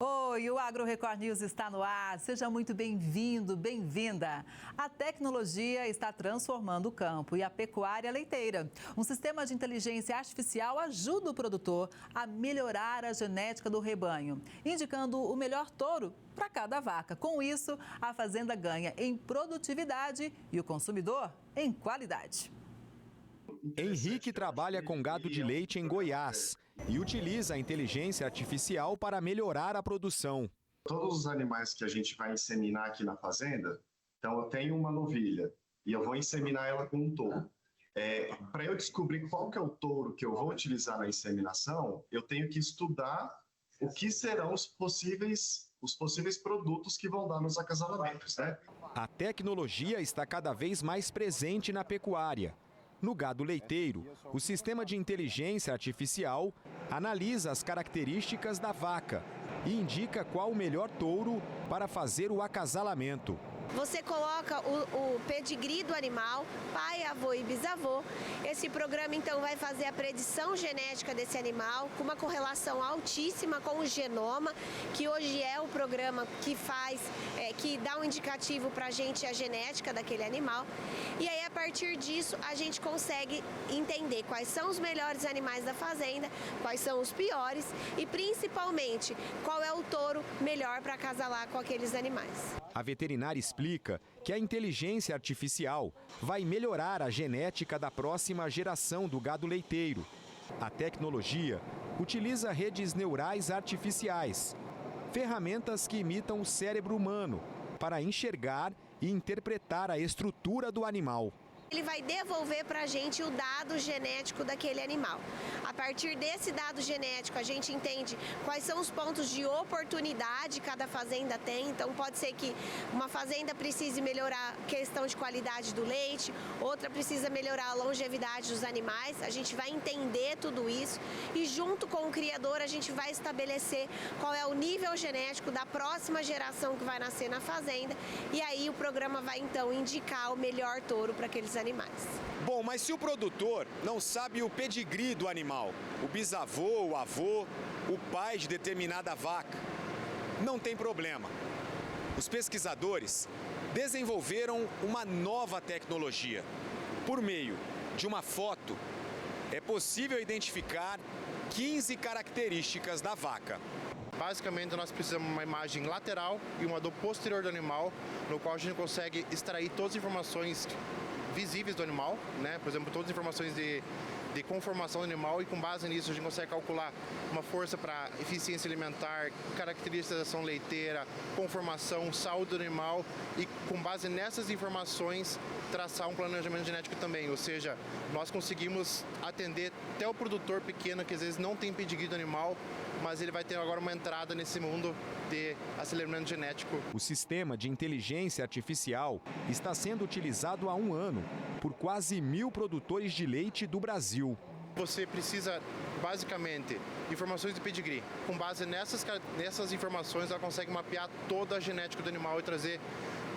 Oi, o Agro Record News está no ar. Seja muito bem-vindo, bem-vinda. A tecnologia está transformando o campo e a pecuária leiteira. Um sistema de inteligência artificial ajuda o produtor a melhorar a genética do rebanho, indicando o melhor touro para cada vaca. Com isso, a fazenda ganha em produtividade e o consumidor em qualidade. Henrique trabalha com gado de leite em Goiás e utiliza a inteligência artificial para melhorar a produção. Todos os animais que a gente vai inseminar aqui na fazenda, então eu tenho uma novilha e eu vou inseminar ela com um touro. Para eu descobrir qual que é o touro que eu vou utilizar na inseminação, eu tenho que estudar o que serão os possíveis produtos que vão dar nos acasalamentos, né? A tecnologia está cada vez mais presente na pecuária. No gado leiteiro, o sistema de inteligência artificial analisa as características da vaca e indica qual o melhor touro para fazer o acasalamento. Você coloca o pedigree do animal, pai, avô e bisavô. Esse programa, então, vai fazer a predição genética desse animal com uma correlação altíssima com o genoma, que hoje é o programa que que dá um indicativo para a gente a genética daquele animal. E aí, a partir disso, a gente consegue entender quais são os melhores animais da fazenda, quais são os piores e, principalmente, qual é o touro melhor para acasalar com aqueles animais. A veterinária explica que a inteligência artificial vai melhorar a genética da próxima geração do gado leiteiro. A tecnologia utiliza redes neurais artificiais, ferramentas que imitam o cérebro humano, para enxergar e interpretar a estrutura do animal. Ele vai devolver para a gente o dado genético daquele animal. A partir desse dado genético, a gente entende quais são os pontos de oportunidade que cada fazenda tem. Então, pode ser que uma fazenda precise melhorar a questão de qualidade do leite, outra precisa melhorar a longevidade dos animais. A gente vai entender tudo isso e, junto com o criador, a gente vai estabelecer qual é o nível genético da próxima geração que vai nascer na fazenda. E aí, o programa vai, então, indicar o melhor touro para aqueles animais. Bom, mas se o produtor não sabe o pedigree do animal, o bisavô, o avô, o pai de determinada vaca, não tem problema. Os pesquisadores desenvolveram uma nova tecnologia. Por meio de uma foto, é possível identificar 15 características da vaca. Basicamente, nós precisamos de uma imagem lateral e uma do posterior do animal, no qual a gente consegue extrair todas as informações visíveis do animal, né? Por exemplo, todas as informações de conformação do animal, e com base nisso a gente consegue calcular uma força para eficiência alimentar, caracterização leiteira, conformação, saúde do animal, e com base nessas informações traçar um planejamento genético também, ou seja, nós conseguimos atender até o produtor pequeno que às vezes não tem pedigree do animal, mas ele vai ter agora uma entrada nesse mundo de aceleramento genético. O sistema de inteligência artificial está sendo utilizado há um ano por quase 1.000 produtores de leite do Brasil. Você precisa, basicamente, informações de pedigree. Com base nessas informações, ela consegue mapear toda a genética do animal e trazer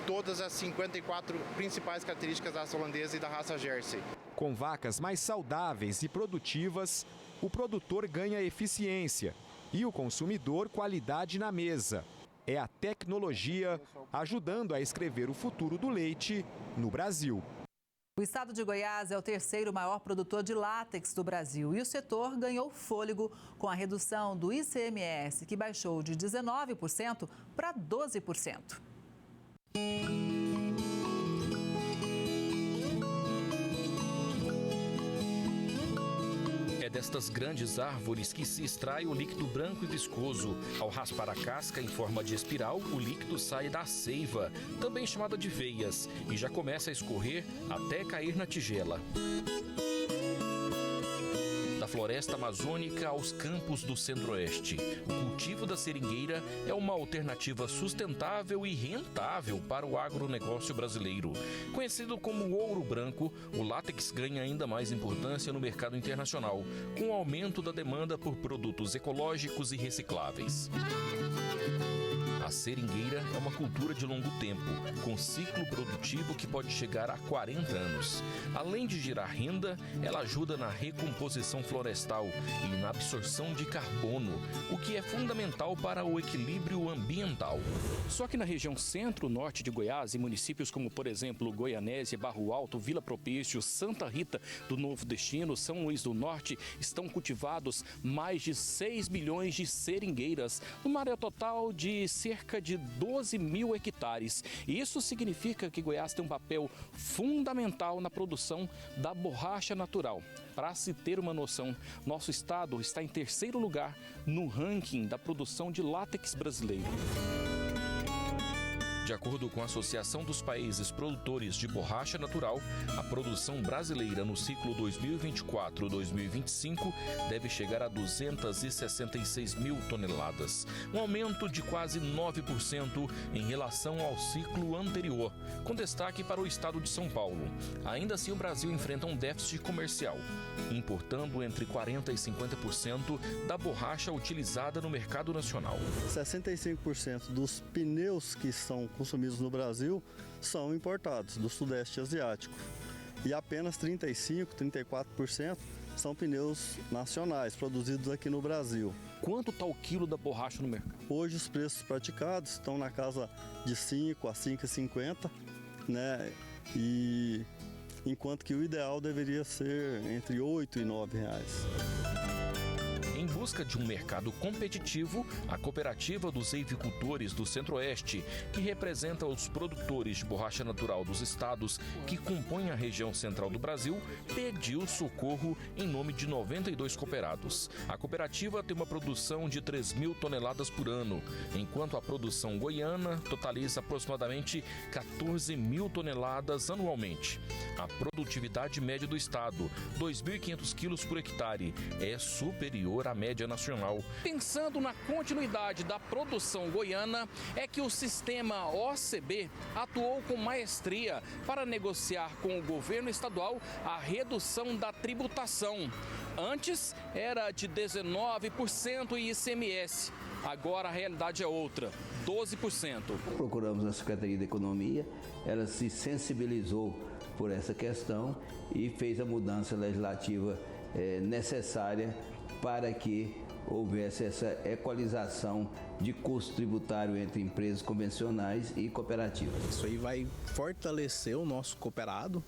todas as 54 principais características da raça holandesa e da raça Jersey. Com vacas mais saudáveis e produtivas, o produtor ganha eficiência e o consumidor qualidade na mesa. É a tecnologia ajudando a escrever o futuro do leite no Brasil. O estado de Goiás é o terceiro maior produtor de látex do Brasil e o setor ganhou fôlego com a redução do ICMS, que baixou de 19% para 12%. É destas grandes árvores que se extrai o líquido branco e viscoso. Ao raspar a casca em forma de espiral, o líquido sai da seiva, também chamada de veias, e já começa a escorrer até cair na tigela. Da floresta amazônica aos campos do centro-oeste, o cultivo da seringueira é uma alternativa sustentável e rentável para o agronegócio brasileiro. Conhecido como ouro branco, o látex ganha ainda mais importância no mercado internacional, com o aumento da demanda por produtos ecológicos e recicláveis. A seringueira é uma cultura de longo tempo, com ciclo produtivo que pode chegar a 40 anos. Além de gerar renda, ela ajuda na recomposição florestal e na absorção de carbono, o que é fundamental para o equilíbrio ambiental. Só que na região centro-norte de Goiás, em municípios como, por exemplo, Goianésia, Barro Alto, Vila Propício, Santa Rita do Novo Destino, São Luís do Norte, estão cultivados mais de 6 milhões de seringueiras, numa área total de cerca de 12 mil hectares. E isso significa que Goiás tem um papel fundamental na produção da borracha natural. Para se ter uma noção, nosso estado está em 3º lugar no ranking da produção de látex brasileiro. De acordo com a Associação dos Países Produtores de Borracha Natural, a produção brasileira no ciclo 2024-2025 deve chegar a 266 mil toneladas, um aumento de quase 9% em relação ao ciclo anterior, com destaque para o estado de São Paulo. Ainda assim, o Brasil enfrenta um déficit comercial, importando entre 40% e 50% da borracha utilizada no mercado nacional. 65% dos pneus que são consumidos no Brasil são importados do Sudeste Asiático e apenas 34% são pneus nacionais, produzidos aqui no Brasil. Quanto está o quilo da borracha no mercado? Hoje os preços praticados estão na casa de 5 a 5,50, né? E enquanto que o ideal deveria ser entre 8 e 9 reais. Em busca de um mercado competitivo, a Cooperativa dos Eivicultores do Centro-Oeste, que representa os produtores de borracha natural dos estados que compõem a região central do Brasil, pediu socorro em nome de 92 cooperados. A cooperativa tem uma produção de 3 mil toneladas por ano, enquanto a produção goiana totaliza aproximadamente 14 mil toneladas anualmente. A produtividade média do estado, 2.500 quilos por hectare, é superior à média nacional. Pensando na continuidade da produção goiana, é que o sistema OCB atuou com maestria para negociar com o governo estadual a redução da tributação. Antes era de 19% e ICMS. Agora a realidade é outra, 12%. Procuramos a Secretaria da Economia, ela se sensibilizou por essa questão e fez a mudança legislativa necessária para que houvesse essa equalização de custo tributário entre empresas convencionais e cooperativas. Isso aí vai fortalecer o nosso cooperado,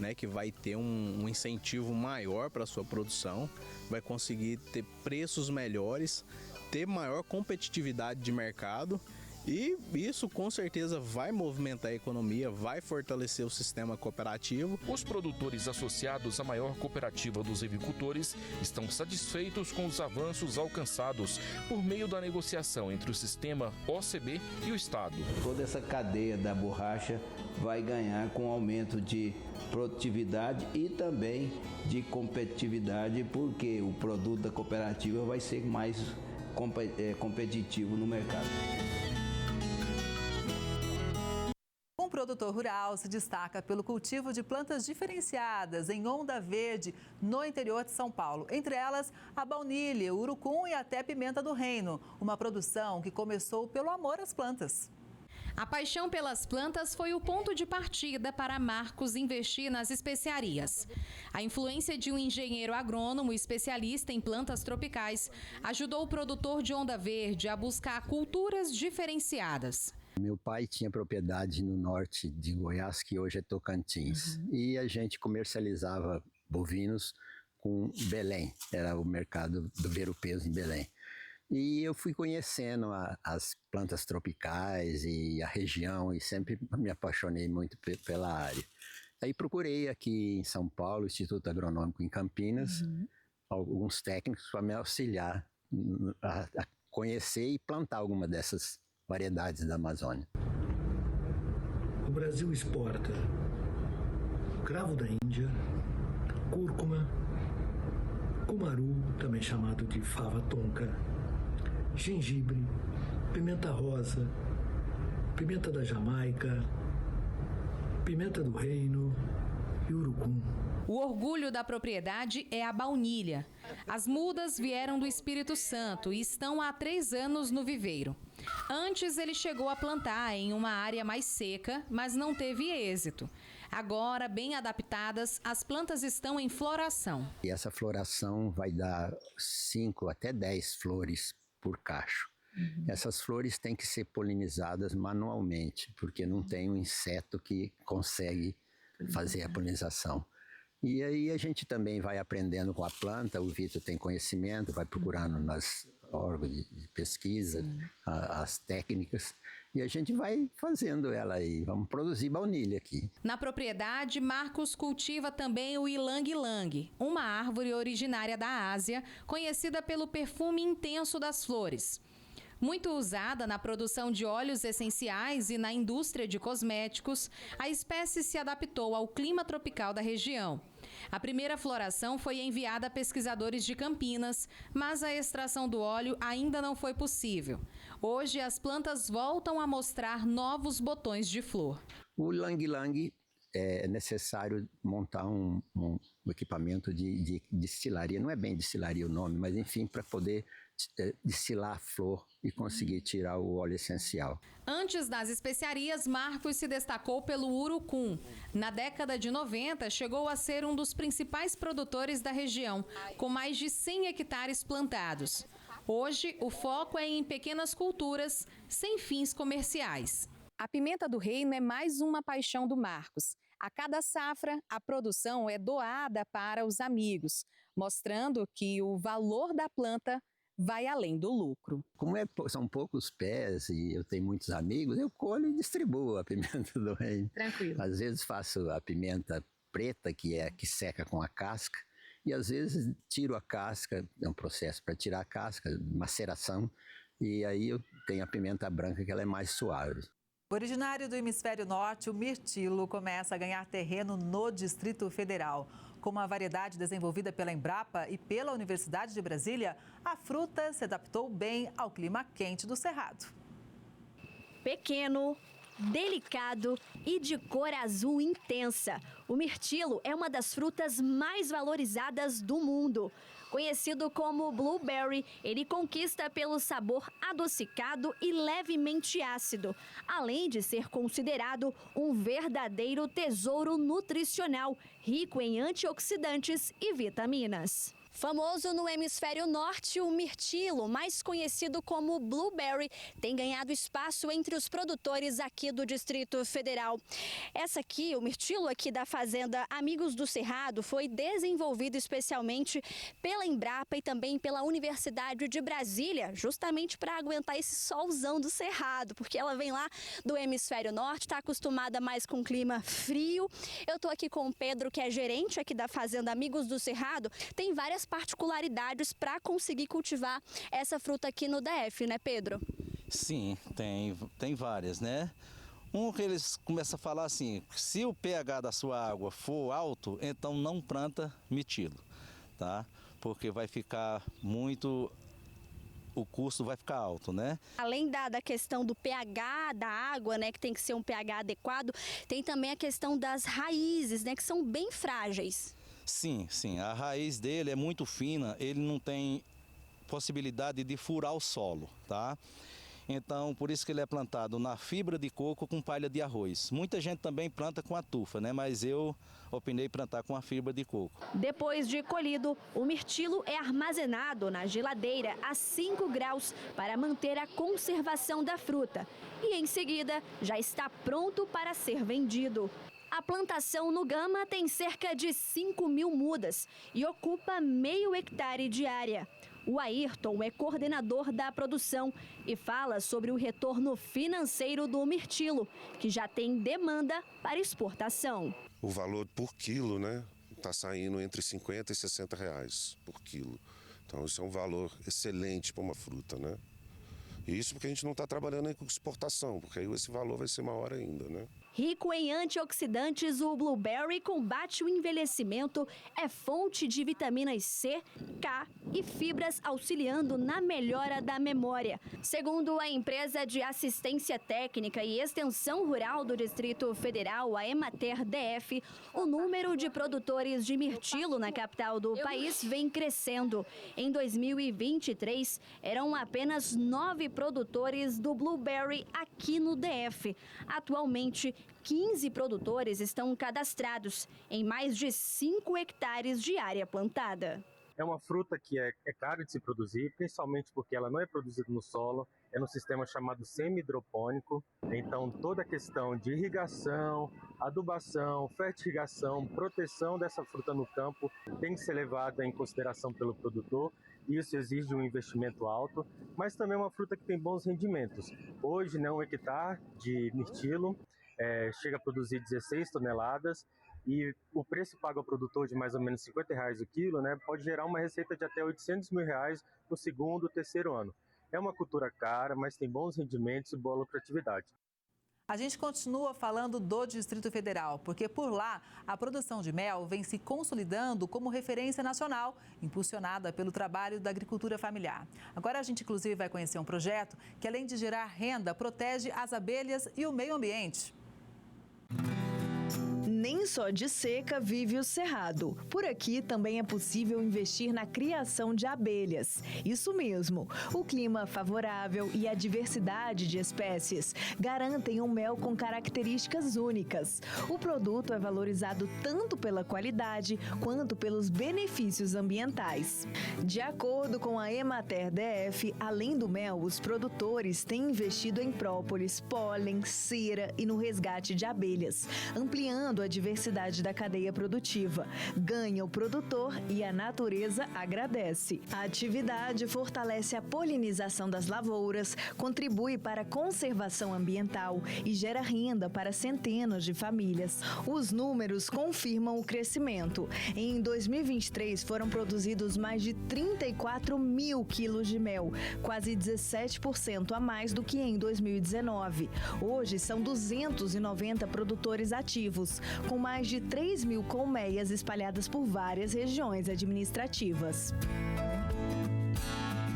né, que vai ter um incentivo maior para a sua produção, vai conseguir ter preços melhores, ter maior competitividade de mercado. E isso com certeza vai movimentar a economia, vai fortalecer o sistema cooperativo. Os produtores associados à maior cooperativa dos avicultores estão satisfeitos com os avanços alcançados por meio da negociação entre o sistema OCB e o Estado. Toda essa cadeia da borracha vai ganhar com aumento de produtividade e também de competitividade, porque o produto da cooperativa vai ser mais competitivo no mercado. Um produtor rural se destaca pelo cultivo de plantas diferenciadas em Onda Verde, no interior de São Paulo. Entre elas, a baunilha, o urucum e até pimenta do reino. Uma produção que começou pelo amor às plantas. A paixão pelas plantas foi o ponto de partida para Marcos investir nas especiarias. A influência de um engenheiro agrônomo especialista em plantas tropicais ajudou o produtor de Onda Verde a buscar culturas diferenciadas. Meu pai tinha propriedade no norte de Goiás, que hoje é Tocantins, e a gente comercializava bovinos com Belém, era o mercado do ver-o-peso em Belém. E eu fui conhecendo as plantas tropicais e a região e sempre me apaixonei muito pela área. Aí procurei aqui em São Paulo, o Instituto Agronômico em Campinas, alguns técnicos para me auxiliar a conhecer e plantar alguma dessas variedades da Amazônia. O Brasil exporta cravo da Índia, cúrcuma, cumaru, também chamado de fava tonka, gengibre, pimenta rosa, pimenta da Jamaica, pimenta do reino e urucum. O orgulho da propriedade é a baunilha. As mudas vieram do Espírito Santo e estão há 3 anos no viveiro. Antes ele chegou a plantar em uma área mais seca, mas não teve êxito. Agora, bem adaptadas, as plantas estão em floração. E essa floração vai dar 5 até 10 flores por cacho. Essas flores têm que ser polinizadas manualmente, porque não tem um inseto que consegue fazer a polinização. E aí a gente também vai aprendendo com a planta, o Vitor tem conhecimento, vai procurando nas órgãos de pesquisa, as técnicas, e a gente vai fazendo ela aí, vamos produzir baunilha aqui. Na propriedade, Marcos cultiva também o ilang-ilang, uma árvore originária da Ásia, conhecida pelo perfume intenso das flores. Muito usada na produção de óleos essenciais e na indústria de cosméticos, a espécie se adaptou ao clima tropical da região. A primeira floração foi enviada a pesquisadores de Campinas, mas a extração do óleo ainda não foi possível. Hoje, as plantas voltam a mostrar novos botões de flor. O ilang-ilang é necessário montar um equipamento de destilaria, não é bem destilaria o nome, mas enfim, para poder destilar a flor e conseguir tirar o óleo essencial. Antes das especiarias, Marcos se destacou pelo urucum. Na década de 90, chegou a ser um dos principais produtores da região, com mais de 100 hectares plantados. Hoje, o foco é em pequenas culturas, sem fins comerciais. A pimenta do reino é mais uma paixão do Marcos. A cada safra, a produção é doada para os amigos, mostrando que o valor da planta vai além do lucro. Como são poucos pés e eu tenho muitos amigos, eu colho e distribuo a pimenta do reino. Tranquilo. Às vezes faço a pimenta preta, que é a que seca com a casca, e às vezes tiro a casca, é um processo para tirar a casca, maceração, e aí eu tenho a pimenta branca, que ela é mais suave. Originário do hemisfério norte, o mirtilo começa a ganhar terreno no Distrito Federal. Com uma variedade desenvolvida pela Embrapa e pela Universidade de Brasília, a fruta se adaptou bem ao clima quente do Cerrado. Pequeno, delicado e de cor azul intensa. O mirtilo é uma das frutas mais valorizadas do mundo. Conhecido como blueberry, ele conquista pelo sabor adocicado e levemente ácido, além de ser considerado um verdadeiro tesouro nutricional, rico em antioxidantes e vitaminas. Famoso no hemisfério norte, o mirtilo, mais conhecido como blueberry, tem ganhado espaço entre os produtores aqui do Distrito Federal. O mirtilo aqui da fazenda Amigos do Cerrado, foi desenvolvido especialmente pela Embrapa e também pela Universidade de Brasília, justamente para aguentar esse solzão do Cerrado, porque ela vem lá do hemisfério norte, está acostumada mais com clima frio. Eu estou aqui com o Pedro, que é gerente aqui da fazenda Amigos do Cerrado. Tem várias particularidades para conseguir cultivar essa fruta aqui no DF, né, Pedro? Sim, tem várias, né? Um que eles começam a falar assim, se o pH da sua água for alto, então não planta mirtilo, tá? Porque vai ficar o custo vai ficar alto, né? Além da questão do pH da água, né, que tem que ser um pH adequado, tem também a questão das raízes, né, que são bem frágeis. Sim, a raiz dele é muito fina, ele não tem possibilidade de furar o solo, tá? Então, por isso que ele é plantado na fibra de coco com palha de arroz. Muita gente também planta com a tufa, né? Mas eu opinei plantar com a fibra de coco. Depois de colhido, o mirtilo é armazenado na geladeira a 5 graus para manter a conservação da fruta. E em seguida, já está pronto para ser vendido. A plantação no Gama tem cerca de 5.000 mudas e ocupa meio hectare de área. O Ayrton é coordenador da produção e fala sobre o retorno financeiro do mirtilo, que já tem demanda para exportação. O valor por quilo, né, está saindo entre 50 e 60 reais por quilo. Então isso é um valor excelente para uma fruta, né? E isso porque a gente não está trabalhando com exportação, porque aí esse valor vai ser maior ainda, né? Rico em antioxidantes, o blueberry combate o envelhecimento, é fonte de vitaminas C, K e fibras, auxiliando na melhora da memória. Segundo a empresa de assistência técnica e extensão rural do Distrito Federal, a Emater DF, o número de produtores de mirtilo na capital do país vem crescendo. Em 2023, eram apenas 9 produtores do blueberry aqui no DF. Atualmente, 15 produtores estão cadastrados em mais de 5 hectares de área plantada. É uma fruta que é caro de se produzir, principalmente porque ela não é produzida no solo, é num sistema chamado semi-hidropônico. Então, toda a questão de irrigação, adubação, fertirrigação, proteção dessa fruta no campo tem que ser levada em consideração pelo produtor. Isso exige um investimento alto, mas também é uma fruta que tem bons rendimentos. Hoje, né, 1 hectare de mirtilo chega a produzir 16 toneladas e o preço pago ao produtor de mais ou menos R$50 o quilo, né, pode gerar uma receita de até R$800 mil no segundo, terceiro ano. É uma cultura cara, mas tem bons rendimentos e boa lucratividade. A gente continua falando do Distrito Federal, porque por lá a produção de mel vem se consolidando como referência nacional, impulsionada pelo trabalho da agricultura familiar. Agora a gente inclusive vai conhecer um projeto que, além de gerar renda, protege as abelhas e o meio ambiente. Nem só de seca vive o Cerrado. Por aqui também é possível investir na criação de abelhas. Isso mesmo, o clima favorável e a diversidade de espécies garantem um mel com características únicas. O produto é valorizado tanto pela qualidade quanto pelos benefícios ambientais. De acordo com a Emater DF, além do mel, os produtores têm investido em própolis, pólen, cera e no resgate de abelhas, ampliando a diversidade da cadeia produtiva. Ganha o produtor e a natureza agradece. A atividade fortalece a polinização das lavouras, contribui para a conservação ambiental e gera renda para centenas de famílias. Os números confirmam o crescimento. Em 2023, foram produzidos mais de 34 mil quilos de mel, quase 17% a mais do que em 2019. Hoje, são 290 produtores ativos, com mais de 3 mil colmeias espalhadas por várias regiões administrativas.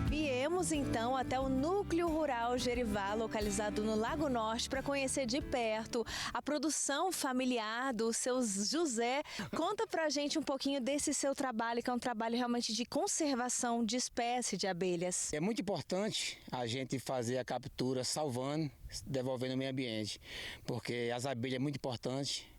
Viemos então até o Núcleo Rural Gerivá, localizado no Lago Norte, para conhecer de perto a produção familiar do seu José. Conta pra gente um pouquinho desse seu trabalho, que é um trabalho realmente de conservação de espécie de abelhas. É muito importante a gente fazer a captura salvando, devolvendo o meio ambiente, porque as abelhas é muito importante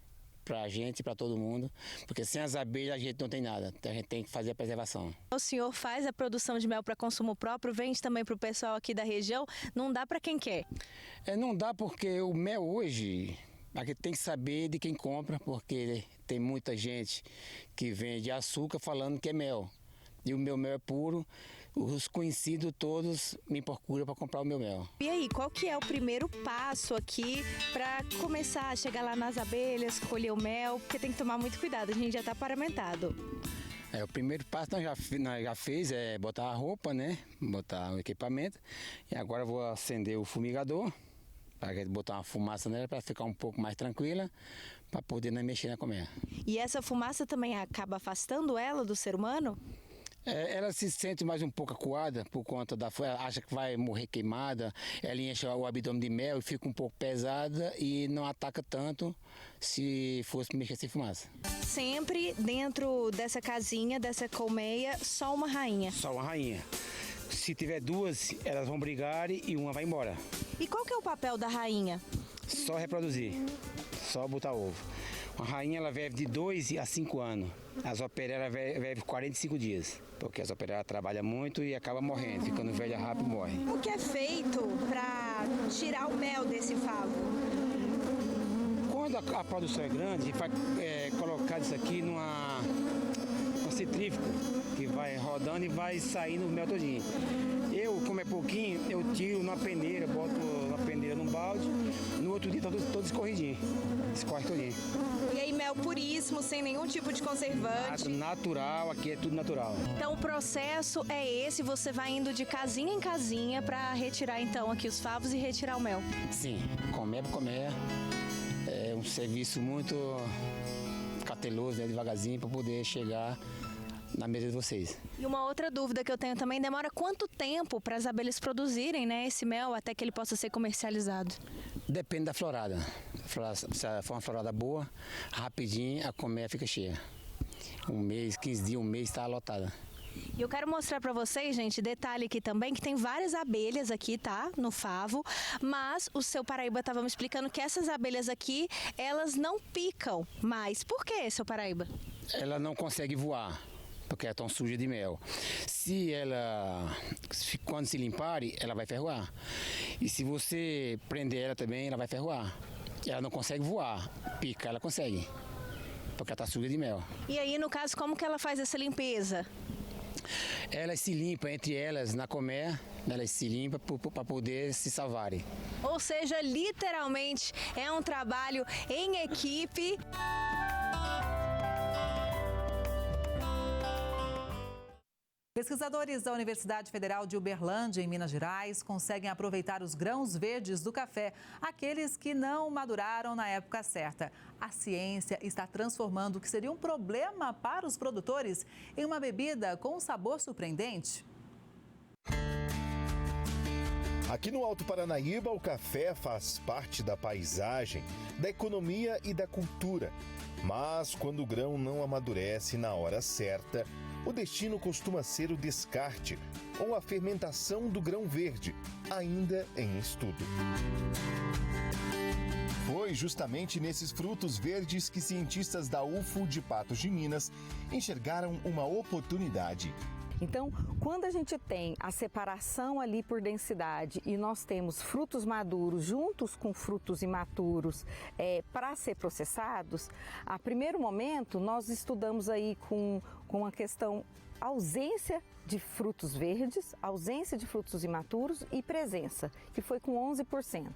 para a gente e para todo mundo, porque sem as abelhas a gente não tem nada, então a gente tem que fazer a preservação. O senhor faz a produção de mel para consumo próprio, vende também para o pessoal aqui da região, não dá para quem quer? Não dá porque o mel hoje, aqui tem que saber de quem compra, porque tem muita gente que vende açúcar falando que é mel, e o meu mel é puro. Os conhecidos todos me procuram para comprar o meu mel. E aí, qual que é o primeiro passo aqui para começar a chegar lá nas abelhas, colher o mel? Porque tem que tomar muito cuidado, a gente já está paramentado. O primeiro passo nós já fez é botar a roupa, né? Botar o equipamento. E agora eu vou acender o fumigador, para botar uma fumaça nela para ficar um pouco mais tranquila, para poder não mexer na colmeia. E essa fumaça também acaba afastando ela do ser humano? Ela se sente mais um pouco acuada por conta ela acha que vai morrer queimada, ela enche o abdômen de mel e fica um pouco pesada e não ataca tanto se fosse mexer sem fumaça. Sempre dentro dessa casinha, dessa colmeia, só uma rainha? Só uma rainha. Se tiver duas, elas vão brigar e uma vai embora. E qual que é o papel da rainha? Só reproduzir, só botar ovo. Uma rainha ela vive de 2 a 5 anos. As operárias vivem 45 dias. Porque as operárias trabalham muito e acabam morrendo. Ficando velha rápido, morre. O que é feito para tirar o mel desse favo? Quando a produção é grande, a gente vai colocar isso aqui numa centrífuga, que vai rodando e vai saindo o mel todinho. Eu, como é pouquinho, eu tiro numa peneira, boto na peneira num balde, no outro dia todo escorridinho, escorre todinho. E aí mel puríssimo, sem nenhum tipo de conservante? Natural, aqui é tudo natural. Então o processo é esse, você vai indo de casinha em casinha para retirar então aqui os favos e retirar o mel? Sim, comer por comer. um serviço muito cauteloso, né, devagarzinho, para poder chegar na mesa de vocês. E uma outra dúvida que eu tenho também, demora quanto tempo para as abelhas produzirem, né, esse mel até que ele possa ser comercializado? Depende da florada. Se for uma florada boa, rapidinho a colmeia fica cheia. 1 mês, 15 dias, 1 mês está lotada. E eu quero mostrar para vocês, gente, detalhe aqui também, que tem várias abelhas aqui, tá? No favo, mas o seu Paraíba estava me explicando que essas abelhas aqui, elas não picam mais. Por quê, seu Paraíba? Ela não consegue voar, porque é tão suja de mel. Quando se limparem, ela vai ferroar. E se você prender ela também, ela vai ferroar. Ela não consegue voar, pica, ela consegue, porque ela está suja de mel. E aí, no caso, como que ela faz essa limpeza? Elas se limpam entre elas na colmeia, elas se limpam para poder se salvarem. Ou seja, literalmente é um trabalho em equipe. Pesquisadores da Universidade Federal de Uberlândia, em Minas Gerais, conseguem aproveitar os grãos verdes do café, aqueles que não maduraram na época certa. A ciência está transformando o que seria um problema para os produtores em uma bebida com um sabor surpreendente. Aqui no Alto Paranaíba, o café faz parte da paisagem, da economia e da cultura. Mas quando o grão não amadurece na hora certa, o destino costuma ser o descarte ou a fermentação do grão verde, ainda em estudo. Foi justamente nesses frutos verdes que cientistas da UFO de Patos de Minas enxergaram uma oportunidade. Então, quando a gente tem a separação ali por densidade e nós temos frutos maduros juntos com frutos imaturos para ser processados, a primeiro momento nós estudamos aí com a questão ausência de frutos verdes, ausência de frutos imaturos e presença, que foi com 11%.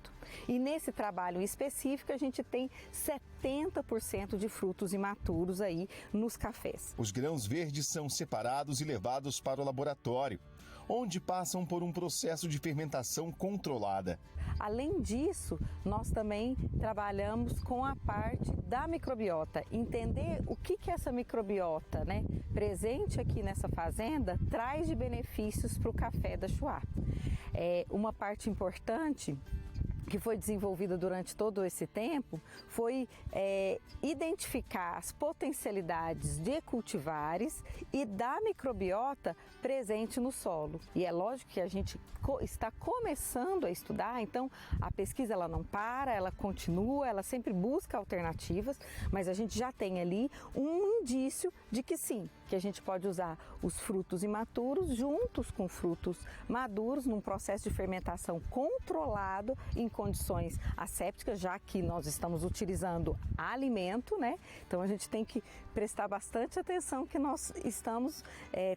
E nesse trabalho específico a gente tem 70% de frutos imaturos aí nos cafés. Os grãos verdes são separados e levados para o laboratório, onde passam por um processo de fermentação controlada. Além disso, nós também trabalhamos com a parte da microbiota, entender o que essa microbiota, presente aqui nessa fazenda, traz de benefícios para o café da Chuá. Uma parte importante que foi desenvolvida durante todo esse tempo foi identificar as potencialidades de cultivares e da microbiota presente no solo. E é lógico que a gente está começando a estudar, então a pesquisa ela não para, ela continua, ela sempre busca alternativas, mas a gente já tem ali um indício de que sim, que a gente pode usar os frutos imaturos juntos com frutos maduros num processo de fermentação controlado em condições assépticas, já que nós estamos utilizando alimento, Então a gente tem que prestar bastante atenção que nós estamos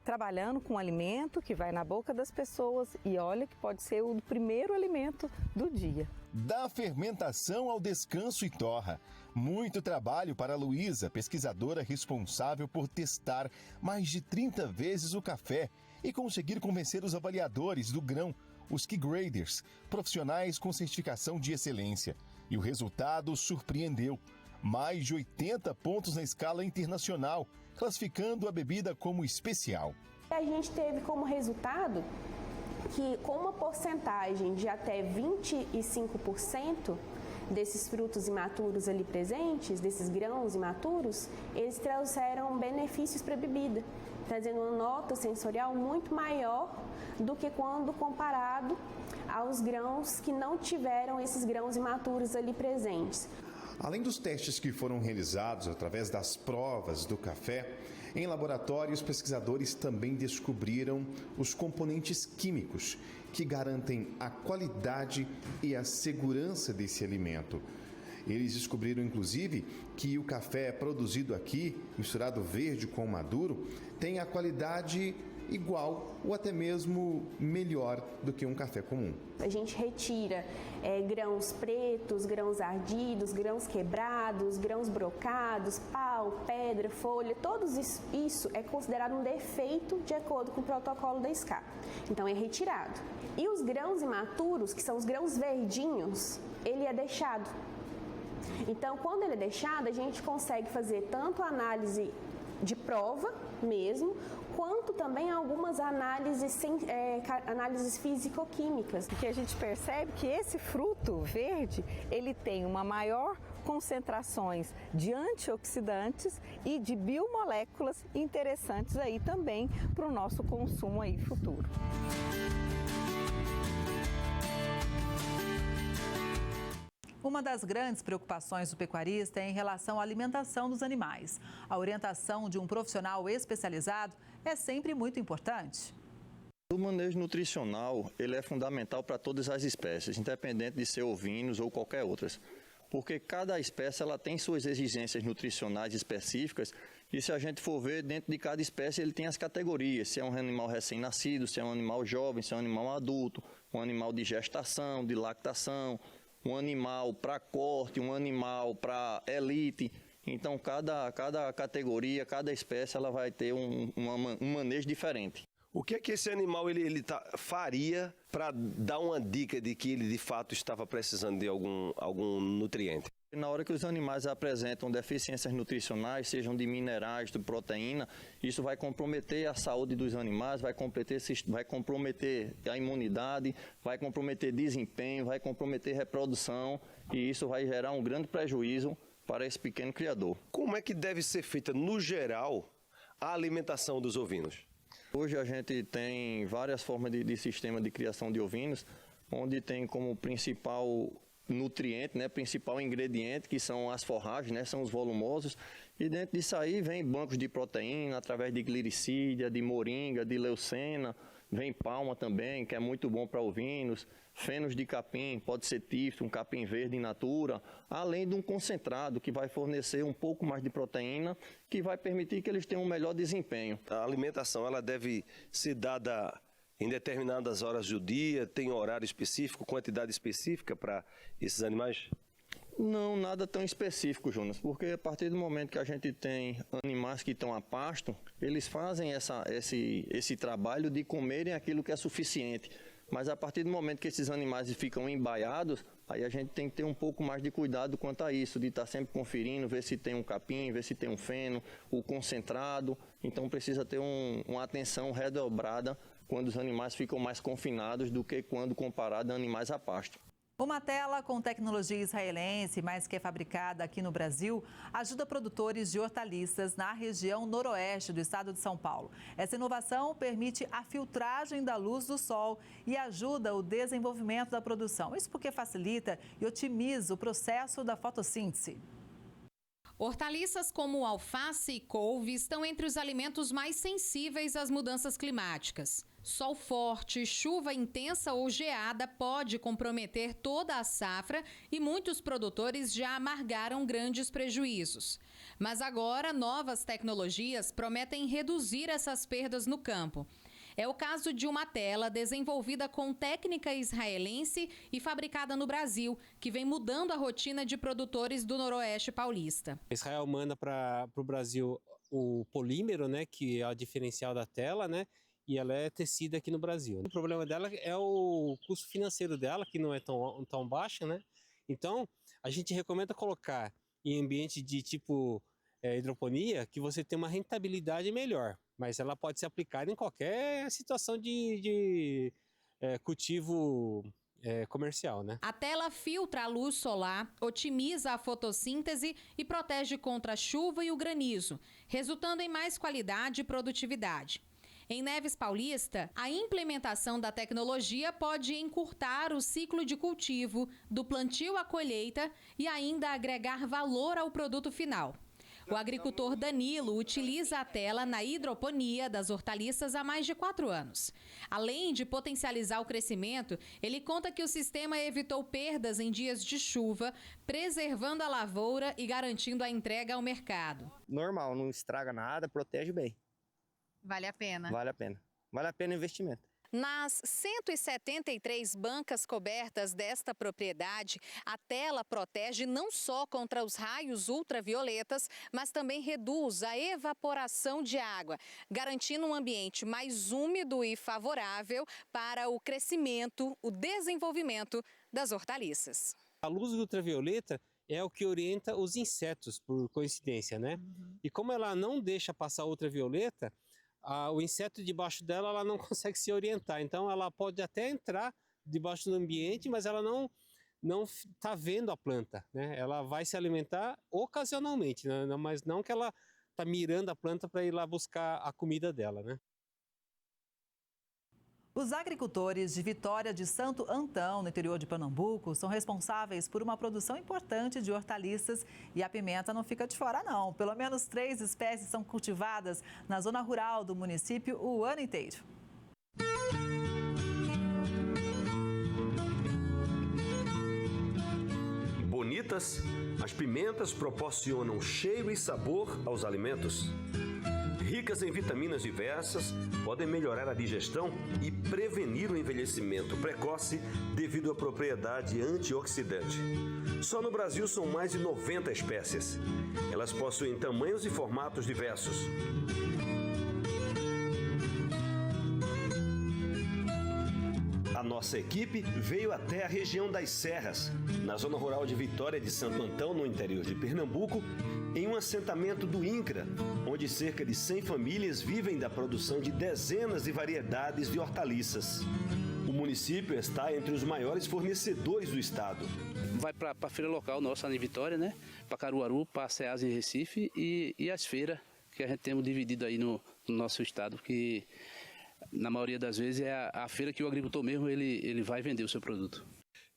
trabalhando com alimento que vai na boca das pessoas e olha que pode ser o primeiro alimento do dia. Da fermentação ao descanso e torra. Muito trabalho para a Luísa, pesquisadora responsável por testar mais de 30 vezes o café e conseguir convencer os avaliadores do grão, os key graders, profissionais com certificação de excelência. E o resultado surpreendeu. Mais de 80 pontos na escala internacional, classificando a bebida como especial. A gente teve como resultado que com uma porcentagem de até 25% desses frutos imaturos ali presentes, desses grãos imaturos, eles trouxeram benefícios para a bebida, trazendo uma nota sensorial muito maior do que quando comparado aos grãos que não tiveram esses grãos imaturos ali presentes. Além dos testes que foram realizados através das provas do café, em laboratórios, pesquisadores também descobriram os componentes químicos que garantem a qualidade e a segurança desse alimento. Eles descobriram, inclusive, que o café produzido aqui, misturado verde com maduro, tem a qualidade igual ou até mesmo melhor do que um café comum. A gente retira grãos pretos, grãos ardidos, grãos quebrados, grãos brocados, pau, pedra, folha, todos isso é considerado um defeito de acordo com o protocolo da SCA. Então é retirado. E os grãos imaturos, que são os grãos verdinhos, ele é deixado. Então, quando ele é deixado, a gente consegue fazer tanto a análise de prova mesmo, quanto também algumas análises, análises físico-químicas. Porque a gente percebe que esse fruto verde, ele tem uma maior concentrações de antioxidantes e de biomoléculas interessantes aí também para o nosso consumo aí futuro. Uma das grandes preocupações do pecuarista é em relação à alimentação dos animais. A orientação de um profissional especializado é sempre muito importante. O manejo nutricional ele é fundamental para todas as espécies, independente de ser ovinos ou qualquer outras. Porque cada espécie ela tem suas exigências nutricionais específicas e se a gente for ver, dentro de cada espécie ele tem as categorias, se é um animal recém-nascido, se é um animal jovem, se é um animal adulto, um animal de gestação, de lactação, um animal para corte, um animal para elite. Então, cada categoria, cada espécie, ela vai ter um manejo diferente. O que é que esse animal faria para dar uma dica de que ele, de fato, estava precisando de algum nutriente? Na hora que os animais apresentam deficiências nutricionais, sejam de minerais, de proteína, isso vai comprometer a saúde dos animais, vai comprometer a imunidade, vai comprometer desempenho, vai comprometer reprodução e isso vai gerar um grande prejuízo para esse pequeno criador. Como é que deve ser feita, no geral, a alimentação dos ovinos? Hoje a gente tem várias formas de sistema de criação de ovinos, onde tem como principal nutriente, principal ingrediente, que são as forragens, são os volumosos, e dentro disso aí vem bancos de proteína, através de glicídia, de moringa, de leucena, vem palma também, que é muito bom para ovinos, fenos de capim, pode ser tifo, um capim verde in natura, além de um concentrado que vai fornecer um pouco mais de proteína, que vai permitir que eles tenham um melhor desempenho. A alimentação ela deve ser dada em determinadas horas do dia, tem horário específico, quantidade específica para esses animais? Não, nada tão específico, Jonas, porque a partir do momento que a gente tem animais que estão a pasto, eles fazem esse trabalho de comerem aquilo que é suficiente. Mas a partir do momento que esses animais ficam embaiados, aí a gente tem que ter um pouco mais de cuidado quanto a isso, de estar sempre conferindo, ver se tem um capim, ver se tem um feno, o concentrado. Então precisa ter uma atenção redobrada quando os animais ficam mais confinados do que quando comparado a animais a pasto. Uma tela com tecnologia israelense, mas que é fabricada aqui no Brasil, ajuda produtores de hortaliças na região noroeste do estado de São Paulo. Essa inovação permite a filtragem da luz do sol e ajuda o desenvolvimento da produção. Isso porque facilita e otimiza o processo da fotossíntese. Hortaliças como alface e couve estão entre os alimentos mais sensíveis às mudanças climáticas. Sol forte, chuva intensa ou geada pode comprometer toda a safra e muitos produtores já amargaram grandes prejuízos. Mas agora, novas tecnologias prometem reduzir essas perdas no campo. É o caso de uma tela desenvolvida com técnica israelense e fabricada no Brasil, que vem mudando a rotina de produtores do Noroeste paulista. Israel manda para o Brasil o polímero, que é o diferencial da tela, e ela é tecida aqui no Brasil. O problema dela é o custo financeiro dela, que não é tão baixo, Então, a gente recomenda colocar em ambiente de tipo hidroponia, que você tem uma rentabilidade melhor, mas ela pode ser aplicada em qualquer situação de cultivo comercial, A tela filtra a luz solar, otimiza a fotossíntese e protege contra a chuva e o granizo, resultando em mais qualidade e produtividade. Em Neves Paulista, a implementação da tecnologia pode encurtar o ciclo de cultivo, do plantio à colheita e ainda agregar valor ao produto final. O agricultor Danilo utiliza a tela na hidroponia das hortaliças há mais de 4 anos. Além de potencializar o crescimento, ele conta que o sistema evitou perdas em dias de chuva, preservando a lavoura e garantindo a entrega ao mercado. Normal, não estraga nada, protege bem. Vale a pena? Vale a pena. Vale a pena o investimento. Nas 173 bancas cobertas desta propriedade, a tela protege não só contra os raios ultravioletas, mas também reduz a evaporação de água, garantindo um ambiente mais úmido e favorável para o crescimento, o desenvolvimento das hortaliças. A luz ultravioleta é o que orienta os insetos, por coincidência, né? E como ela não deixa passar ultravioleta, o inseto debaixo dela ela não consegue se orientar. Então ela pode até entrar debaixo do ambiente, mas ela não está vendo a planta, né? Ela vai se alimentar ocasionalmente, né? Mas não que ela está mirando a planta para ir lá buscar a comida dela, né? Os agricultores de Vitória de Santo Antão, no interior de Pernambuco, são responsáveis por uma produção importante de hortaliças e a pimenta não fica de fora, não. Pelo menos 3 espécies são cultivadas na zona rural do município o ano inteiro. Bonitas, as pimentas proporcionam cheiro e sabor aos alimentos. Ricas em vitaminas diversas, podem melhorar a digestão e prevenir o envelhecimento precoce devido à propriedade antioxidante. Só no Brasil são mais de 90 espécies. Elas possuem tamanhos e formatos diversos. A nossa equipe veio até a região das Serras, na zona rural de Vitória de Santo Antão, no interior de Pernambuco, em um assentamento do INCRA, onde cerca de 100 famílias vivem da produção de dezenas de variedades de hortaliças. O município está entre os maiores fornecedores do estado. Vai para a feira local nossa em Vitória, né? Para Caruaru, para Ceasa em Recife e as feiras que a gente tem dividido aí no nosso estado, que na maioria das vezes é a feira que o agricultor mesmo ele vai vender o seu produto.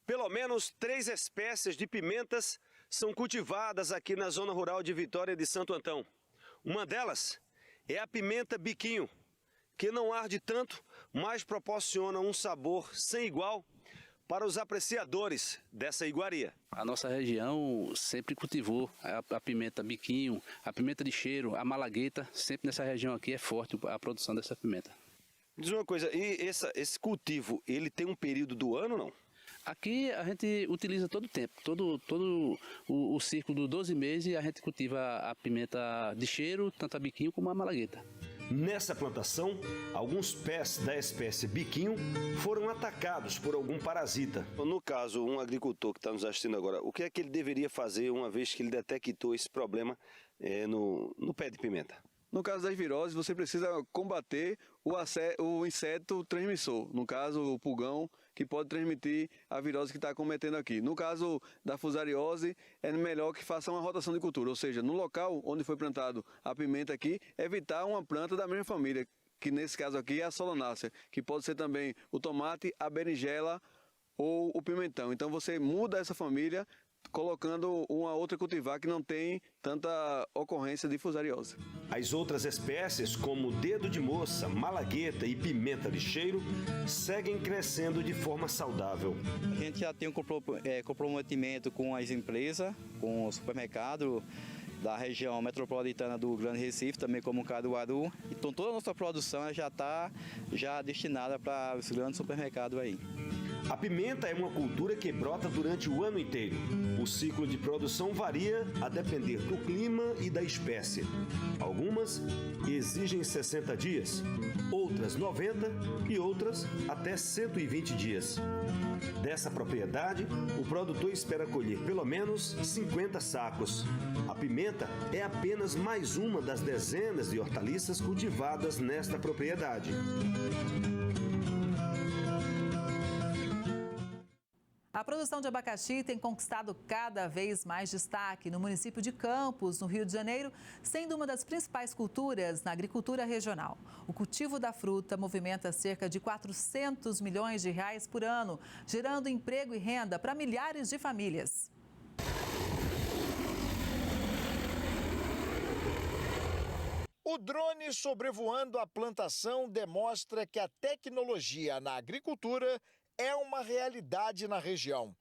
Pelo menos 3 espécies de pimentas são cultivadas aqui na zona rural de Vitória de Santo Antão. Uma delas é a pimenta biquinho, que não arde tanto, mas proporciona um sabor sem igual para os apreciadores dessa iguaria. A nossa região sempre cultivou a pimenta biquinho, a pimenta de cheiro, a malagueta. Sempre nessa região aqui é forte a produção dessa pimenta. Diz uma coisa, e esse cultivo, ele tem um período do ano, não? Aqui a gente utiliza todo o tempo, todo o ciclo dos 12 meses a gente cultiva a pimenta de cheiro, tanto a biquinho como a malagueta. Nessa plantação, alguns pés da espécie biquinho foram atacados por algum parasita. No caso, um agricultor que está nos assistindo agora, o que é que ele deveria fazer uma vez que ele detectou esse problema no pé de pimenta? No caso das viroses, você precisa combater o inseto transmissor, no caso o pulgão, que pode transmitir a virose que está acometendo aqui. No caso da fusariose, é melhor que faça uma rotação de cultura, ou seja, no local onde foi plantado a pimenta aqui, evitar uma planta da mesma família, que nesse caso aqui é a solanácea, que pode ser também o tomate, a berinjela ou o pimentão. Então você muda essa família, colocando uma outra cultivar que não tem tanta ocorrência de fusariose. As outras espécies, como dedo de moça, malagueta e pimenta de cheiro, seguem crescendo de forma saudável. A gente já tem um comprometimento com as empresas, com o supermercado da região metropolitana do Grande Recife, também como Caruaru. Então toda a nossa produção já está destinada para os grandes supermercados aí. A pimenta é uma cultura que brota durante o ano inteiro. O ciclo de produção varia a depender do clima e da espécie. Algumas exigem 60 dias, outras 90 e outras até 120 dias. Dessa propriedade, o produtor espera colher pelo menos 50 sacos. A pimenta é apenas mais uma das dezenas de hortaliças cultivadas nesta propriedade. A produção de abacaxi tem conquistado cada vez mais destaque no município de Campos, no Rio de Janeiro, sendo uma das principais culturas na agricultura regional. O cultivo da fruta movimenta cerca de 400 milhões de reais por ano, gerando emprego e renda para milhares de famílias. O drone sobrevoando a plantação demonstra que a tecnologia na agricultura é uma realidade na região.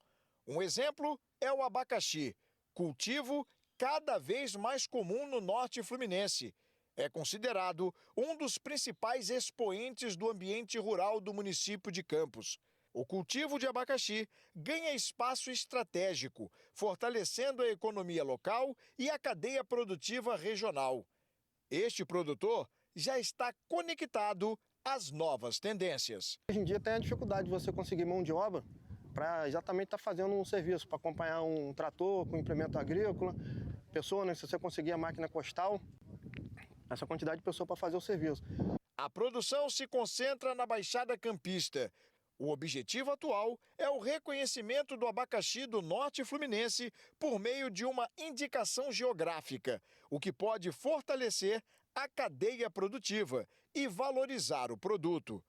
Um exemplo é o abacaxi, cultivo cada vez mais comum no norte fluminense. É considerado um dos principais expoentes do ambiente rural do município de Campos. O cultivo de abacaxi ganha espaço estratégico, fortalecendo a economia local e a cadeia produtiva regional. Este produtor já está conectado às novas tendências. Hoje em dia tem a dificuldade de você conseguir mão de obra para exatamente estar fazendo um serviço, para acompanhar um trator com implemento agrícola, pessoa, né, se você conseguir a máquina costal, essa quantidade de pessoa para fazer o serviço. A produção se concentra na Baixada Campista. O objetivo atual é o reconhecimento do abacaxi do Norte Fluminense por meio de uma indicação geográfica, o que pode fortalecer a cadeia produtiva e valorizar o produto.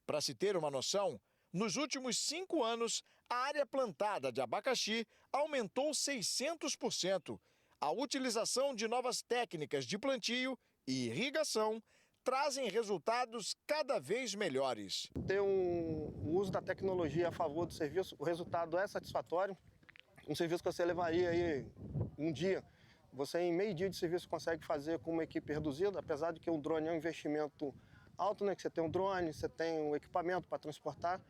Para se ter uma noção, nos últimos 5 anos, a área plantada de abacaxi aumentou 600%. A utilização de novas técnicas de plantio e irrigação trazem resultados cada vez melhores. Ter o uso da tecnologia a favor do serviço, o resultado é satisfatório. Um serviço que você levaria aí um dia, você em meio dia de serviço consegue fazer com uma equipe reduzida, apesar de que um drone é um investimento alto, né? Que você tem um drone, você tem um equipamento para transportar,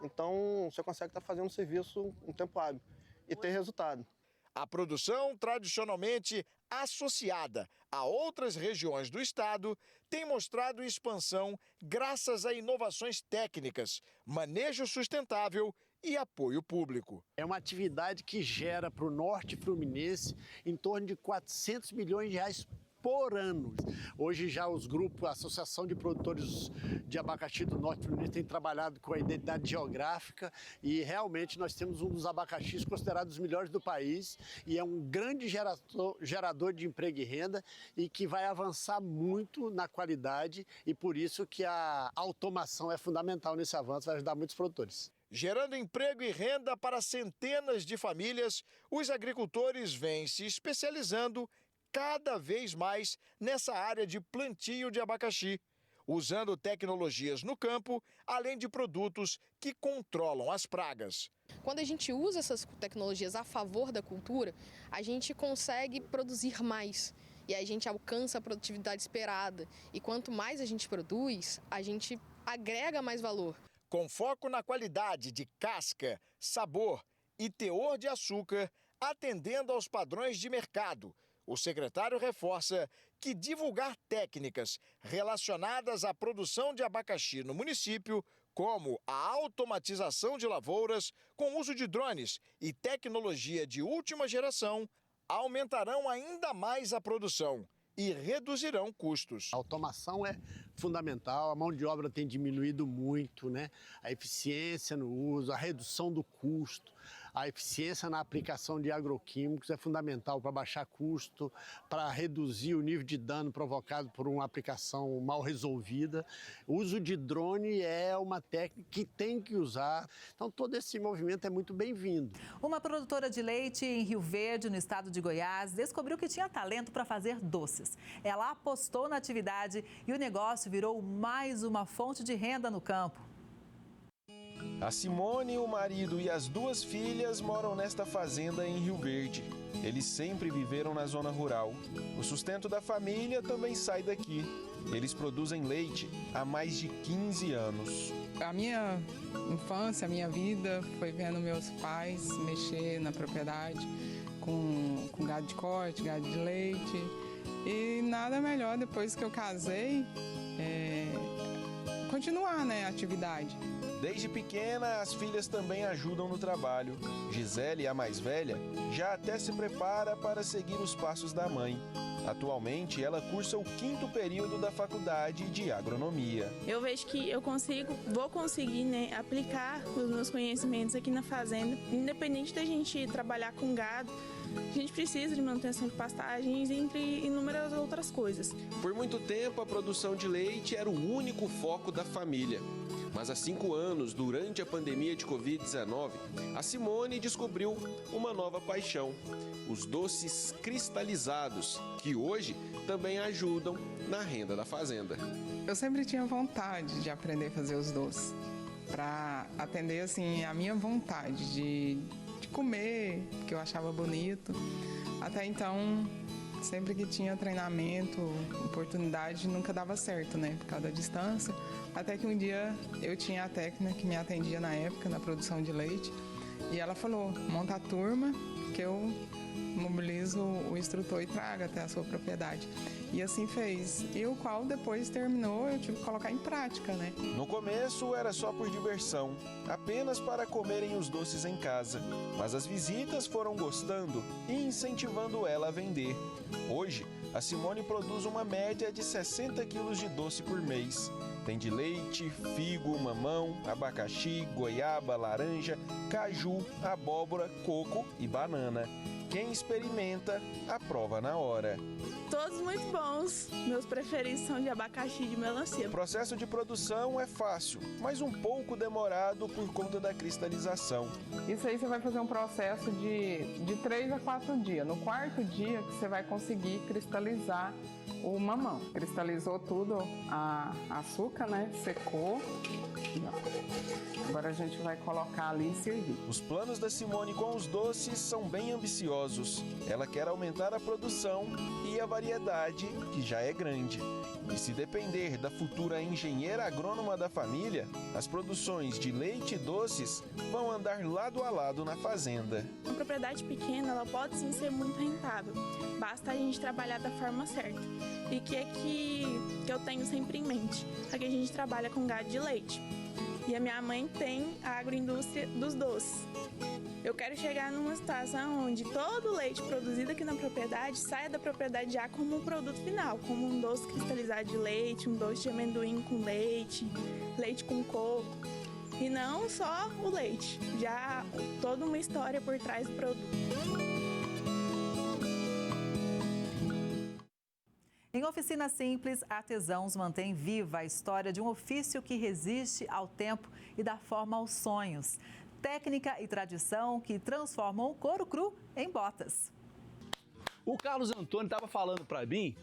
então você consegue estar fazendo um serviço em tempo hábil e ter resultado. A produção, tradicionalmente associada a outras regiões do estado, tem mostrado expansão graças a inovações técnicas, manejo sustentável e apoio público. É uma atividade que gera para o Norte Fluminense em torno de 400 milhões de reais por ano. Hoje já os grupos, a Associação de Produtores de Abacaxi do Norte Fluminense tem trabalhado com a identidade geográfica e realmente nós temos um dos abacaxis considerados os melhores do país e é um grande gerador de emprego e renda e que vai avançar muito na qualidade e por isso que a automação é fundamental nesse avanço, vai ajudar muitos produtores. Gerando emprego e renda para centenas de famílias, os agricultores vêm se especializando cada vez mais nessa área de plantio de abacaxi, usando tecnologias no campo, além de produtos que controlam as pragas. Quando a gente usa essas tecnologias a favor da cultura, a gente consegue produzir mais e a gente alcança a produtividade esperada. E quanto mais a gente produz, a gente agrega mais valor. Com foco na qualidade de casca, sabor e teor de açúcar, atendendo aos padrões de mercado, o secretário reforça que divulgar técnicas relacionadas à produção de abacaxi no município, como a automatização de lavouras com uso de drones e tecnologia de última geração, aumentarão ainda mais a produção e reduzirão custos. A automação é fundamental, a mão de obra tem diminuído muito, né? A eficiência no uso, a redução do custo, a eficiência na aplicação de agroquímicos é fundamental para baixar custo, para reduzir o nível de dano provocado por uma aplicação mal resolvida. O uso de drone é uma técnica que tem que usar, então todo esse movimento é muito bem-vindo. Uma produtora de leite em Rio Verde, no estado de Goiás, descobriu que tinha talento para fazer doces. Ela apostou na atividade e o negócio virou mais uma fonte de renda no campo. A Simone, o marido e as 2 filhas moram nesta fazenda em Rio Verde. Eles sempre viveram na zona rural. O sustento da família também sai daqui. Eles produzem leite há mais de 15 anos. A minha infância, a minha vida foi vendo meus pais mexer na propriedade com gado de corte, gado de leite. E nada melhor depois que eu casei, continuar, a atividade. Desde pequena, as filhas também ajudam no trabalho. Gisele, a mais velha, já até se prepara para seguir os passos da mãe. Atualmente, ela cursa o 5º período da faculdade de agronomia. Eu vejo que vou conseguir aplicar os meus conhecimentos aqui na fazenda. Independente da gente trabalhar com gado, a gente precisa de manutenção de pastagens, entre inúmeras outras coisas. Por muito tempo, a produção de leite era o único foco da família. Mas há 5 anos, durante a pandemia de Covid-19, a Simone descobriu uma nova paixão: os doces cristalizados, que hoje também ajudam na renda da fazenda. Eu sempre tinha vontade de aprender a fazer os doces, para atender a minha vontade de comer, que eu achava bonito. Até então, sempre que tinha treinamento, oportunidade, nunca dava certo, por causa da distância. Até que um dia eu tinha a técnica que me atendia na época, na produção de leite, e ela falou: monta a turma, que eu mobilizo o instrutor e trago até a sua propriedade. E assim fez. E o qual depois terminou, eu tive que colocar em prática, né? No começo era só por diversão, apenas para comerem os doces em casa. Mas as visitas foram gostando e incentivando ela a vender. Hoje, a Simone produz uma média de 60 quilos de doce por mês. Tem de leite, figo, mamão, abacaxi, goiaba, laranja, caju, abóbora, coco e banana. Quem experimenta, aprova na hora. Todos muito bons. Meus preferidos são de abacaxi e de melancia. O processo de produção é fácil, mas um pouco demorado por conta da cristalização. Isso aí você vai fazer um processo de 3 a 4 dias. No quarto dia que você vai conseguir cristalizar o mamão. Cristalizou tudo, a açúcar, né? Secou. Agora a gente vai colocar ali e servir. Os planos da Simone com os doces são bem ambiciosos. Ela quer aumentar a produção e a variedade, que já é grande. E se depender da futura engenheira agrônoma da família, as produções de leite e doces vão andar lado a lado na fazenda. Uma propriedade pequena, ela pode sim ser muito rentável. Basta a gente trabalhar da forma certa. E que eu tenho sempre em mente? Aqui a gente trabalha com gado de leite. E a minha mãe tem a agroindústria dos doces. Eu quero chegar numa situação onde todo o leite produzido aqui na propriedade saia da propriedade já como um produto final, como um doce cristalizado de leite, um doce de amendoim com leite, leite com coco. E não só o leite, já toda uma história por trás do produto. Em Oficina Simples, Artesãos mantém viva a história de um ofício que resiste ao tempo e dá forma aos sonhos. Técnica e tradição que transformam o couro cru em botas. O Carlos Antônio estava falando para mim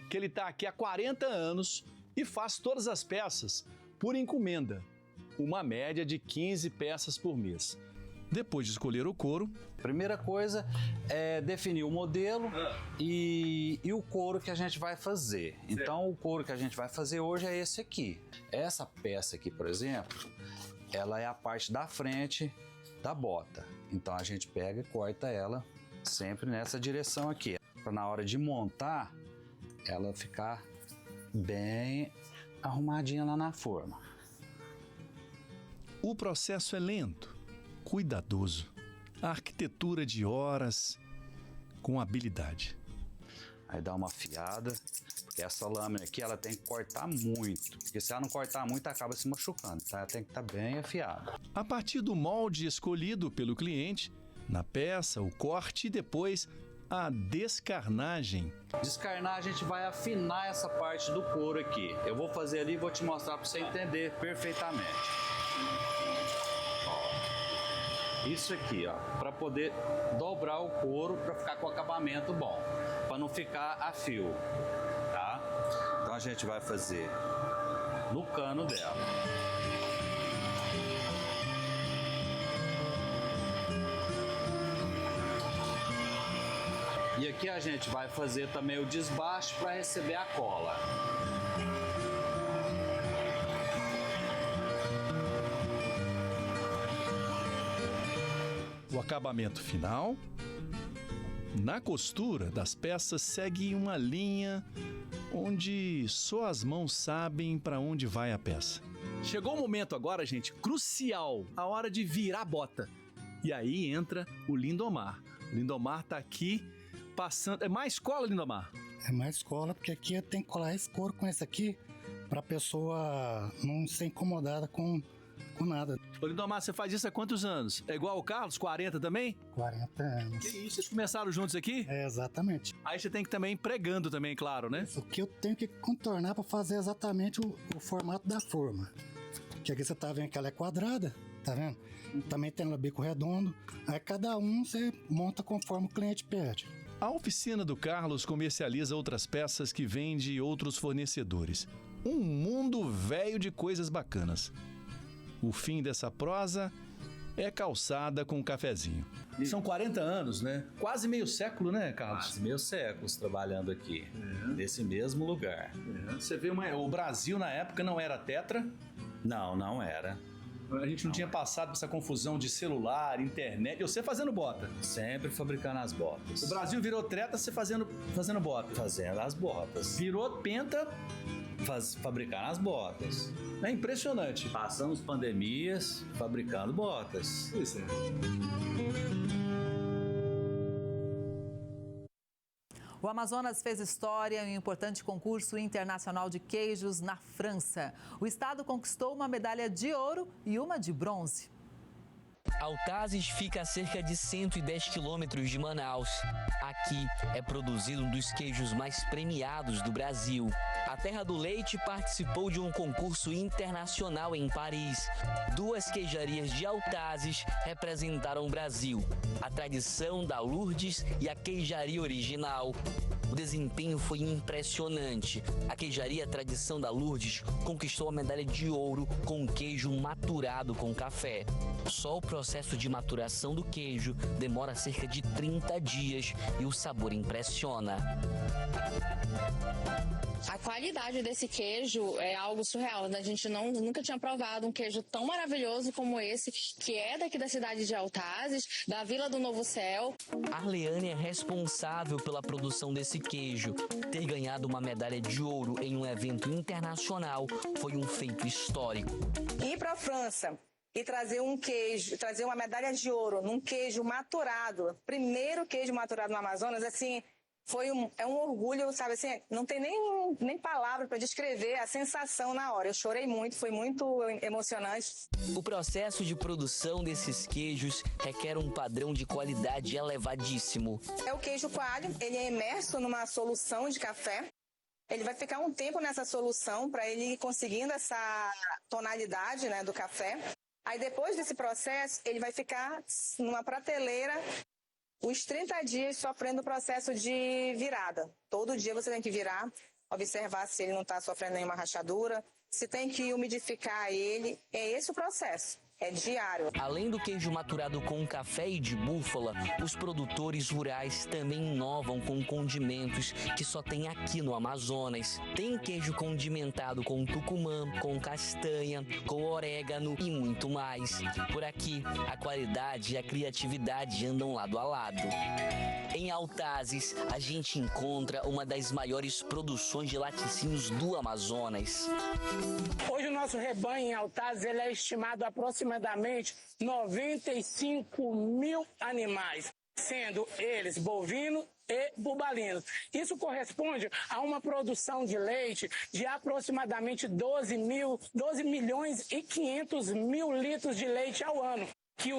que ele está aqui há 40 anos e faz todas as peças por encomenda, uma média de 15 peças por mês. Depois de escolher o couro, a primeira coisa é definir o modelo e o couro que a gente vai fazer. Então, o couro que a gente vai fazer hoje é esse aqui. Essa peça aqui, por exemplo, ela é a parte da frente da bota. Então, a gente pega e corta ela sempre nessa direção aqui, para na hora de montar, ela ficar bem arrumadinha lá na forma. O processo é lento, cuidadoso, a arquitetura de horas com habilidade. Aí dá uma afiada, porque essa lâmina aqui ela tem que cortar muito, porque se ela não cortar muito acaba se machucando, tá? Ela tem que estar bem afiada. A partir do molde escolhido pelo cliente, na peça, o corte e depois a descarnagem. Descarnar, a gente vai afinar essa parte do couro aqui. Eu vou fazer ali e vou te mostrar para você entender perfeitamente. Isso aqui, ó, para poder dobrar o couro para ficar com acabamento bom, para não ficar a fio, tá? Então a gente vai fazer no cano dela. E aqui a gente vai fazer também o desbaste para receber a cola. O acabamento final. Na costura das peças segue uma linha onde só as mãos sabem para onde vai a peça. Chegou o momento agora, gente, crucial, a hora de virar a bota. E aí entra o Lindomar. O Lindomar tá aqui passando... É mais cola, Lindomar? É mais cola, porque aqui eu tenho que colar esse couro com esse aqui para a pessoa não ser incomodada com nada. Ô Lindomar, você faz isso há quantos anos? É igual o Carlos, 40 também? 40 anos. Que isso, vocês começaram juntos aqui? É, exatamente. Aí você tem que também ir pregando também, claro, né? O que eu tenho que contornar para fazer exatamente o formato da forma. Que aqui você tá vendo que ela é quadrada, tá vendo? Também tem o bico redondo. Aí cada um você monta conforme o cliente pede. A oficina do Carlos comercializa outras peças que vem de outros fornecedores. Um mundo velho de coisas bacanas. O fim dessa prosa é calçada com um cafezinho. São 40 anos, né? Quase meio século, né, Carlos? Quase meio século trabalhando aqui, nesse mesmo lugar. Você vê, o Brasil na época não era tetra? Não, não era. A gente não tinha passado por essa confusão de celular, internet. E você fazendo bota? Sempre fabricando as botas. O Brasil virou treta, você fazendo bota? Fazendo as botas. Virou penta... fabricando as botas. É impressionante. Passamos pandemias fabricando botas. Isso é. O Amazonas fez história em um importante concurso internacional de queijos na França. O estado conquistou uma medalha de ouro e uma de bronze. Altazes fica a cerca de 110 quilômetros de Manaus. Aqui é produzido um dos queijos mais premiados do Brasil. A Terra do Leite participou de um concurso internacional em Paris. 2 queijarias de Altazes representaram o Brasil: a tradição da Lourdes e a queijaria original. O desempenho foi impressionante. A queijaria Tradição da Lourdes conquistou a medalha de ouro com queijo maturado com café. Só o processo de maturação do queijo demora cerca de 30 dias e o sabor impressiona. A qualidade desse queijo é algo surreal. A gente nunca tinha provado um queijo tão maravilhoso como esse, que é daqui da cidade de Altazes, da Vila do Novo Céu. Arleane é responsável pela produção desse queijo. Ter ganhado uma medalha de ouro em um evento internacional foi um feito histórico. Ir para a França e trazer um queijo, trazer uma medalha de ouro num queijo maturado, primeiro queijo maturado no Amazonas, assim... É um orgulho, sabe assim, não tem nem palavra para descrever a sensação na hora. Eu chorei muito, foi muito emocionante. O processo de produção desses queijos requer um padrão de qualidade elevadíssimo. É o queijo coalho, ele é imerso numa solução de café. Ele vai ficar um tempo nessa solução para ele ir conseguindo essa tonalidade, né, do café. Aí depois desse processo, ele vai ficar numa prateleira os 30 dias sofrendo o processo de virada. Todo dia você tem que virar, observar se ele não está sofrendo nenhuma rachadura, se tem que umidificar ele. É esse o processo. É diário. Além do queijo maturado com café e de búfala, os produtores rurais também inovam com condimentos que só tem aqui no Amazonas. Tem queijo condimentado com tucumã, com castanha, com orégano e muito mais. Por aqui, a qualidade e a criatividade andam lado a lado. Em Altazes, a gente encontra uma das maiores produções de laticínios do Amazonas. Hoje o nosso rebanho em Altazes ele é estimado aproximadamente 95 mil animais, sendo eles bovinos e bubalinos. Isso corresponde a uma produção de leite de aproximadamente 12 milhões e 500 mil litros de leite ao ano, que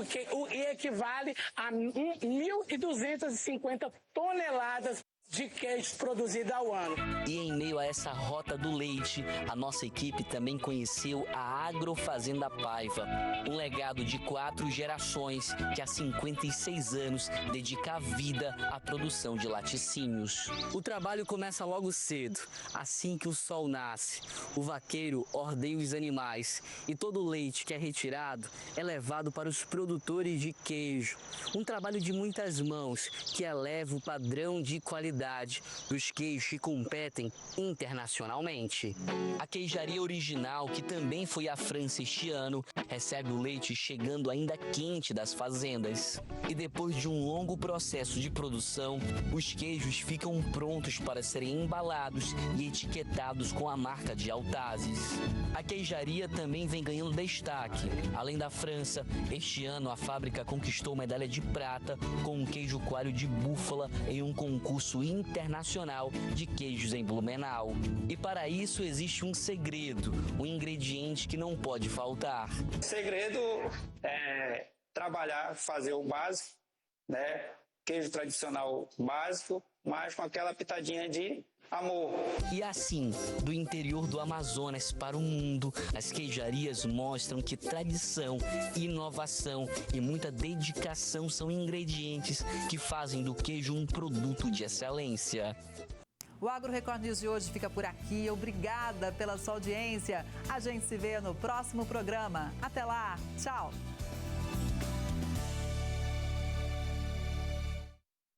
equivale a 1.250 toneladas de queijo produzido ao ano. E em meio a essa rota do leite, a nossa equipe também conheceu a Agrofazenda Paiva, um legado de 4 gerações que há 56 anos dedica a vida à produção de laticínios. O trabalho começa logo cedo, assim que o sol nasce. O vaqueiro ordeia os animais e todo o leite que é retirado é levado para os produtores de queijo. Um trabalho de muitas mãos que eleva o padrão de qualidade dos queijos que competem internacionalmente. A queijaria original, que também foi à França este ano, recebe o leite chegando ainda quente das fazendas. E depois de um longo processo de produção, os queijos ficam prontos para serem embalados e etiquetados com a marca de Altazes. A queijaria também vem ganhando destaque. Além da França, este ano a fábrica conquistou medalha de prata com um queijo coalho de búfala em um concurso internacional de queijos em Blumenau. E para isso existe um segredo, um ingrediente que não pode faltar. O segredo é trabalhar, fazer o básico, né? Queijo tradicional básico, mas com aquela pitadinha de amor. E assim, do interior do Amazonas para o mundo, as queijarias mostram que tradição, inovação e muita dedicação são ingredientes que fazem do queijo um produto de excelência. O Agro Record News de hoje fica por aqui. Obrigada pela sua audiência. A gente se vê no próximo programa. Até lá. Tchau.